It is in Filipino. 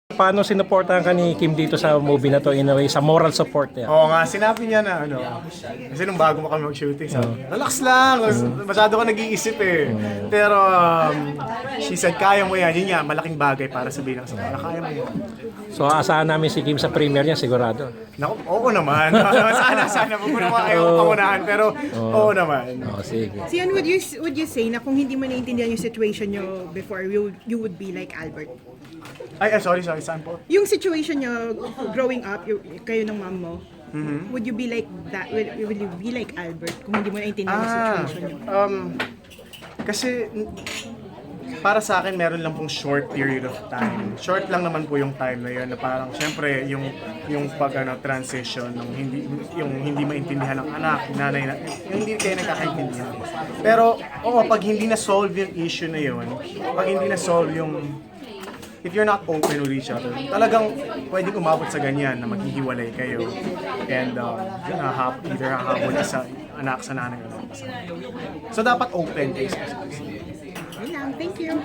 Paano sinuportahan ka ni Kim dito sa movie na to in a way, sa moral support niya? Oo nga, sinabi niya na kasi nung bago mo kami mag-shooting, sabi, relax lang, masyado ka nag-iisip eh. Pero she said, kaya mo yan. Yun nga, malaking bagay para sabihin ng sa kaya mo yan. So asahan namin si Kim sa premiere niya, sigurado. Naku, oo naman. Sana. Huwag mo naman kayo pangunahan, pero oo naman. Oh, sige. Sian, would you say na kung hindi mo naiintindihan yung situation nyo before, you would be like Albert? Ay, sorry, saan po? Yung situation nyo growing up, kayo ng mom mo, would you be like that? Will you be like Albert kung hindi mo naiintindihan yung situation nyo? Kasi para sa akin, meron lang pong short period of time. Short lang naman po yung time na yun na parang syempre yung transition ng hindi maintindihan ng anak, nanay na yung hindi kayo nagkakaintindihan. Pero pag hindi na solve yung issue na yun, pag hindi na solve yung if you're not open with each other, talagang pwedeng umabot sa ganyan na maghihiwalay kayo and either hahabol ka sa anak sa nanay o sa So dapat open kayo sa Yun lang, thank you.